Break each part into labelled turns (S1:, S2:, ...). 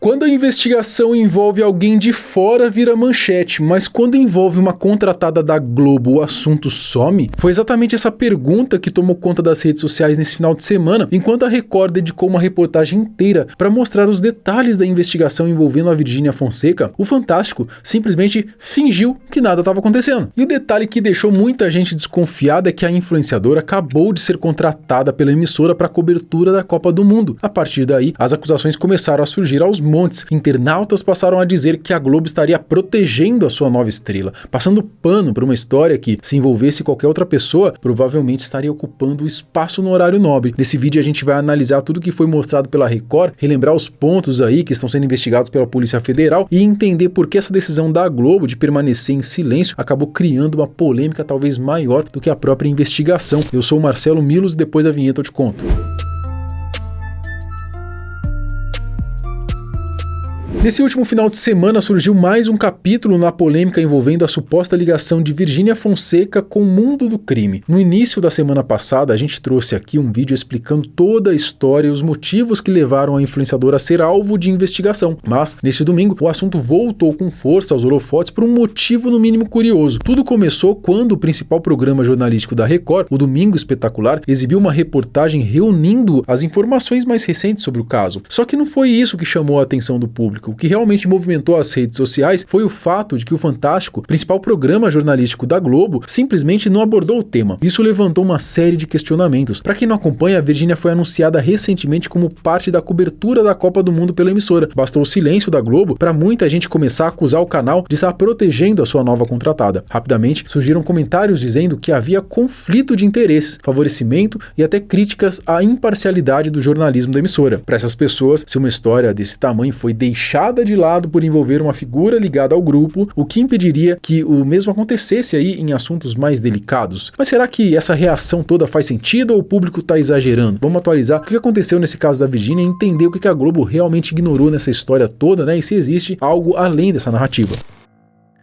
S1: Quando a investigação envolve alguém de fora, vira manchete, mas quando envolve uma contratada da Globo, o assunto some? Foi exatamente essa pergunta que tomou conta das redes sociais nesse final de semana, enquanto a Record dedicou uma reportagem inteira para mostrar os detalhes da investigação envolvendo a Virgínia Fonseca. O Fantástico simplesmente fingiu que nada estava acontecendo. E o detalhe que deixou muita gente desconfiada é que a influenciadora acabou de ser contratada pela emissora para a cobertura da Copa do Mundo. A partir daí, as acusações começaram a surgir aos montes. Internautas passaram a dizer que a Globo estaria protegendo a sua nova estrela, passando pano para uma história que, se envolvesse qualquer outra pessoa, provavelmente estaria ocupando o espaço no horário nobre. Nesse vídeo a gente vai analisar tudo que foi mostrado pela Record, relembrar os pontos aí que estão sendo investigados pela Polícia Federal e entender por que essa decisão da Globo de permanecer em silêncio acabou criando uma polêmica talvez maior do que a própria investigação. Eu sou o Marcelo Milos e depois da vinheta eu te conto. Nesse último final de semana surgiu mais um capítulo na polêmica envolvendo a suposta ligação de Virgínia Fonseca com o mundo do crime. No início da semana passada, a gente trouxe aqui um vídeo explicando toda a história e os motivos que levaram a influenciadora a ser alvo de investigação. Mas, neste domingo, o assunto voltou com força aos holofotes por um motivo no mínimo curioso. Tudo começou quando o principal programa jornalístico da Record, o Domingo Espetacular, exibiu uma reportagem reunindo as informações mais recentes sobre o caso. Só que não foi isso que chamou a atenção do público. O que realmente movimentou as redes sociais foi o fato de que o Fantástico, principal programa jornalístico da Globo, simplesmente não abordou o tema. Isso levantou uma série de questionamentos. Para quem não acompanha, a Virgínia foi anunciada recentemente como parte da cobertura da Copa do Mundo pela emissora. Bastou o silêncio da Globo para muita gente começar a acusar o canal de estar protegendo a sua nova contratada. Rapidamente surgiram comentários dizendo que havia conflito de interesses, favorecimento e até críticas à imparcialidade do jornalismo da emissora. Para essas pessoas, se uma história desse tamanho foi deixada de lado por envolver uma figura ligada ao grupo, o que impediria que o mesmo acontecesse aí em assuntos mais delicados? Mas será que essa reação toda faz sentido ou o público está exagerando? Vamos atualizar o que aconteceu nesse caso da Virgínia e entender o que a Globo realmente ignorou nessa história toda, né? E se existe algo além dessa narrativa.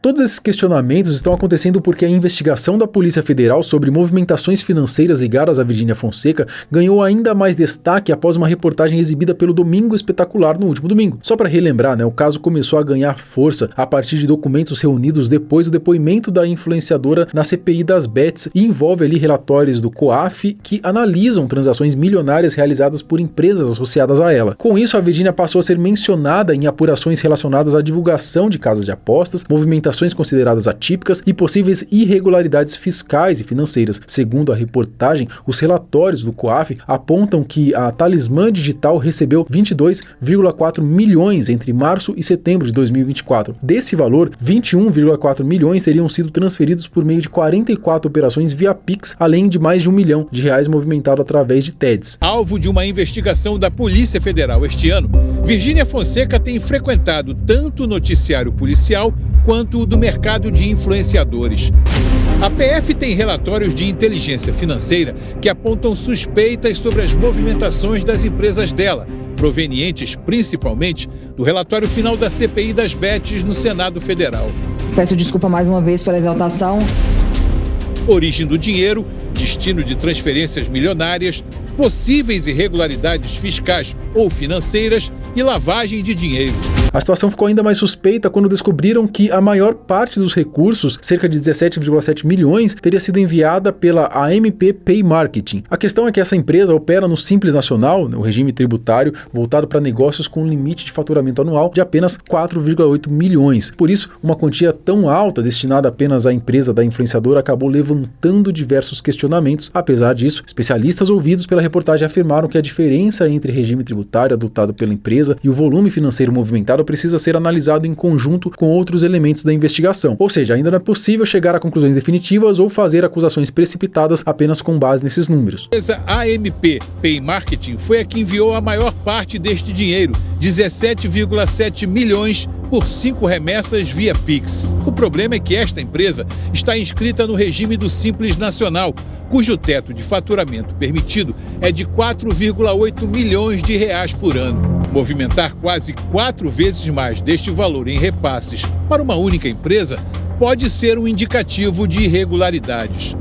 S1: Todos esses questionamentos estão acontecendo porque a investigação da Polícia Federal sobre movimentações financeiras ligadas à Virgínia Fonseca ganhou ainda mais destaque após uma reportagem exibida pelo Domingo Espetacular no último domingo. Só para relembrar, né, o caso começou a ganhar força a partir de documentos reunidos depois do depoimento da influenciadora na CPI das Bets e envolve ali relatórios do COAF que analisam transações milionárias realizadas por empresas associadas a ela. Com isso, a Virgínia passou a ser mencionada em apurações relacionadas à divulgação de casas de apostas, movimentações consideradas atípicas e possíveis irregularidades fiscais e financeiras. Segundo a reportagem, os relatórios do COAF apontam que a Talismã Digital recebeu 22,4 milhões entre março e setembro de 2024. Desse valor, 21,4 milhões teriam sido transferidos por meio de 44 operações via Pix, além de mais de R$1 milhão movimentado através de TEDs.
S2: Alvo de uma investigação da Polícia Federal este ano, Virgínia Fonseca tem frequentado tanto o noticiário policial quanto do mercado de influenciadores. A PF tem relatórios de inteligência financeira que apontam suspeitas sobre as movimentações das empresas dela, provenientes principalmente do relatório final da CPI das Bets no Senado Federal.
S3: Peço desculpa mais uma vez pela exaltação.
S2: Origem do dinheiro, destino de transferências milionárias, possíveis irregularidades fiscais ou financeiras e lavagem de dinheiro.
S1: A situação ficou ainda mais suspeita quando descobriram que a maior parte dos recursos, cerca de 17,7 milhões, teria sido enviada pela AMP Pay Marketing. A questão é que essa empresa opera no Simples Nacional, o regime tributário voltado para negócios com um limite de faturamento anual de apenas 4,8 milhões. Por isso, uma quantia tão alta destinada apenas à empresa da influenciadora acabou levantando diversos questionamentos. Apesar disso, especialistas ouvidos pela reportagem afirmaram que a diferença entre regime tributário adotado pela empresa e o volume financeiro movimentado precisa ser analisado em conjunto com outros elementos da investigação. Ou seja, ainda não é possível chegar a conclusões definitivas ou fazer acusações precipitadas apenas com base nesses números.
S2: A AMP Pay Marketing foi a que enviou a maior parte deste dinheiro, 17,7 milhões por 5 remessas via Pix. O problema é que esta empresa está inscrita no regime do Simples Nacional, cujo teto de faturamento permitido é de 4,8 milhões de reais por ano. Movimentar quase 4 vezes mais deste valor em repasses para uma única empresa pode ser um indicativo de irregularidades.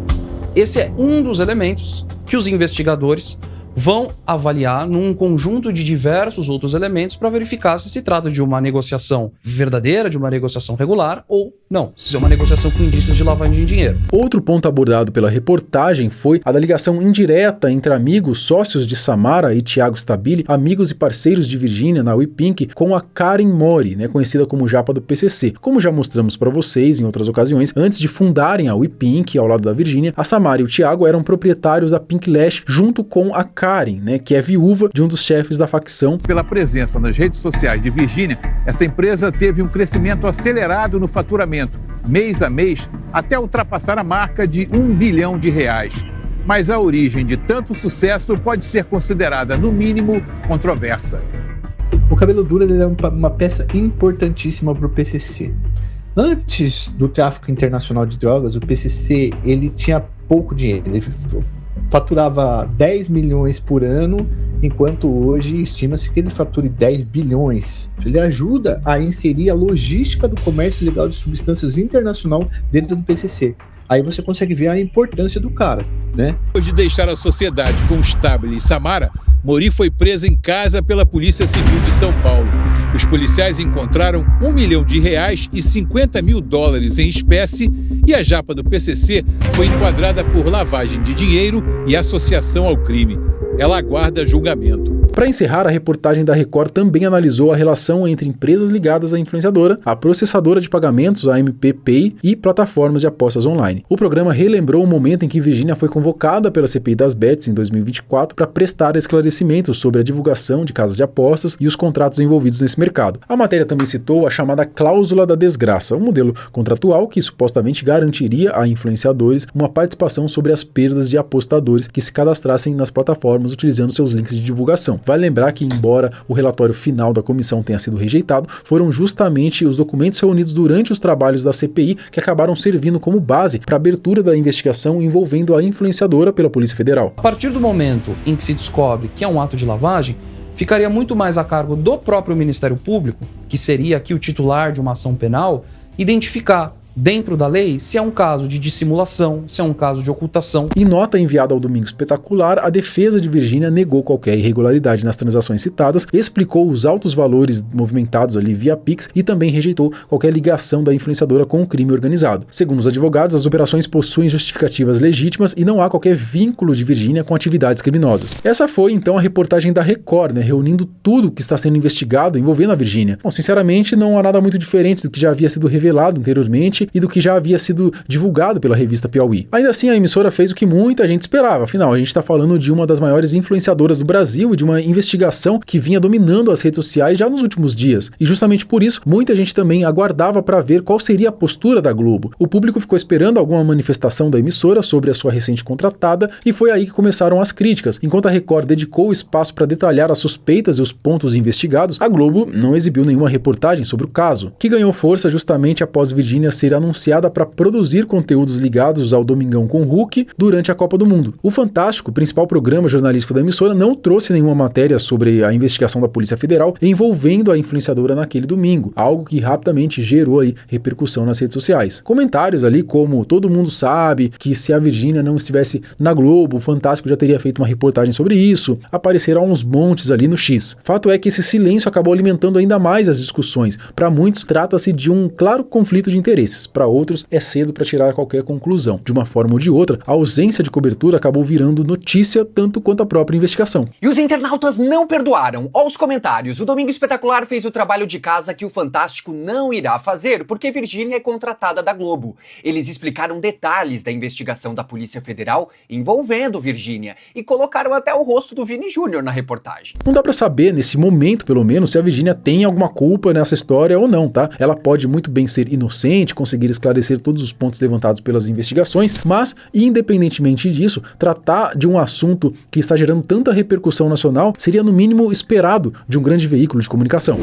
S4: Esse é um dos elementos que os investigadores vão avaliar num conjunto de diversos outros elementos para verificar se trata de uma negociação verdadeira, de uma negociação regular ou não, se é uma negociação com indícios de lavagem de dinheiro.
S1: Outro ponto abordado pela reportagem foi a da ligação indireta entre amigos, sócios de Samara e Thiago Stabile, amigos e parceiros de Virgínia na WePink, com a Karen Mori, conhecida como Japa do PCC. Como já mostramos para vocês em outras ocasiões, antes de fundarem a WePink ao lado da Virgínia, a Samara e o Thiago eram proprietários da Pink Lash junto com a Karen, que é viúva de um dos chefes da facção.
S2: Pela presença nas redes sociais de Virgínia, essa empresa teve um crescimento acelerado no faturamento, mês a mês, até ultrapassar a marca de R$1 bilhão. Mas a origem de tanto sucesso pode ser considerada, no mínimo, controversa.
S5: O cabelo duro ele é uma peça importantíssima para o PCC. Antes do tráfico internacional de drogas, o PCC ele tinha pouco dinheiro. Ele faturava 10 milhões por ano, enquanto hoje estima-se que ele fature 10 bilhões. Ele ajuda a inserir a logística do comércio ilegal de substâncias internacional dentro do PCC. Aí você consegue ver a importância do cara,
S2: Depois de deixar a sociedade com Stabile e Samara, Mori foi presa em casa pela Polícia Civil de São Paulo. Os policiais encontraram R$1 milhão e $50 mil em espécie e a Japa do PCC foi enquadrada por lavagem de dinheiro e associação ao crime. Ela aguarda julgamento.
S1: Para encerrar, a reportagem da Record também analisou a relação entre empresas ligadas à influenciadora, a processadora de pagamentos, a MPPay, e plataformas de apostas online. O programa relembrou o momento em que Virgínia foi convocada pela CPI das Bets em 2024 para prestar esclarecimentos sobre a divulgação de casas de apostas e os contratos envolvidos nesse mercado. A matéria também citou a chamada cláusula da desgraça, um modelo contratual que supostamente garantiria a influenciadores uma participação sobre as perdas de apostadores que se cadastrassem nas plataformas utilizando seus links de divulgação. Vale lembrar que, embora o relatório final da comissão tenha sido rejeitado, foram justamente os documentos reunidos durante os trabalhos da CPI que acabaram servindo como base para a abertura da investigação envolvendo a influenciadora pela Polícia Federal.
S4: A partir do momento em que se descobre que é um ato de lavagem, ficaria muito mais a cargo do próprio Ministério Público, que seria aqui o titular de uma ação penal, identificar dentro da lei se é um caso de dissimulação, se é um caso de ocultação.
S1: Em nota enviada ao Domingo Espetacular, a defesa de Virgínia negou qualquer irregularidade nas transações citadas, explicou os altos valores movimentados ali via Pix e também rejeitou qualquer ligação da influenciadora com o crime organizado. Segundo os advogados, as operações possuem justificativas legítimas e não há qualquer vínculo de Virgínia com atividades criminosas. Essa foi então a reportagem da Record, reunindo tudo que está sendo investigado envolvendo a Virgínia. Bom, sinceramente, não há nada muito diferente do que já havia sido revelado anteriormente e do que já havia sido divulgado pela revista Piauí. Ainda assim, a emissora fez o que muita gente esperava. Afinal, a gente está falando de uma das maiores influenciadoras do Brasil e de uma investigação que vinha dominando as redes sociais já nos últimos dias. E justamente por isso, muita gente também aguardava para ver qual seria a postura da Globo. O público ficou esperando alguma manifestação da emissora sobre a sua recente contratada e foi aí que começaram as críticas. Enquanto a Record dedicou espaço para detalhar as suspeitas e os pontos investigados, a Globo não exibiu nenhuma reportagem sobre o caso, que ganhou força justamente após Virgínia ser anunciada para produzir conteúdos ligados ao Domingão com Hulk durante a Copa do Mundo. O Fantástico, principal programa jornalístico da emissora, não trouxe nenhuma matéria sobre a investigação da Polícia Federal envolvendo a influenciadora naquele domingo, algo que rapidamente gerou aí repercussão nas redes sociais. Comentários ali como todo mundo sabe que se a Virgínia não estivesse na Globo, o Fantástico já teria feito uma reportagem sobre isso, apareceram uns montes ali no X. Fato é que esse silêncio acabou alimentando ainda mais as discussões. Para muitos, trata-se de um claro conflito de interesses. Para outros, é cedo para tirar qualquer conclusão. De uma forma ou de outra, a ausência de cobertura acabou virando notícia tanto quanto a própria investigação.
S6: E os internautas não perdoaram. Olha os comentários. O Domingo Espetacular fez o trabalho de casa que o Fantástico não irá fazer, porque Virgínia é contratada da Globo. Eles explicaram detalhes da investigação da Polícia Federal envolvendo Virgínia e colocaram até o rosto do Vini Júnior na reportagem.
S1: Não dá para saber, nesse momento pelo menos, se a Virgínia tem alguma culpa nessa história ou não, tá? Ela pode muito bem ser inocente, conseguir esclarecer todos os pontos levantados pelas investigações, mas, independentemente disso, tratar de um assunto que está gerando tanta repercussão nacional seria, no mínimo, esperado de um grande veículo de comunicação.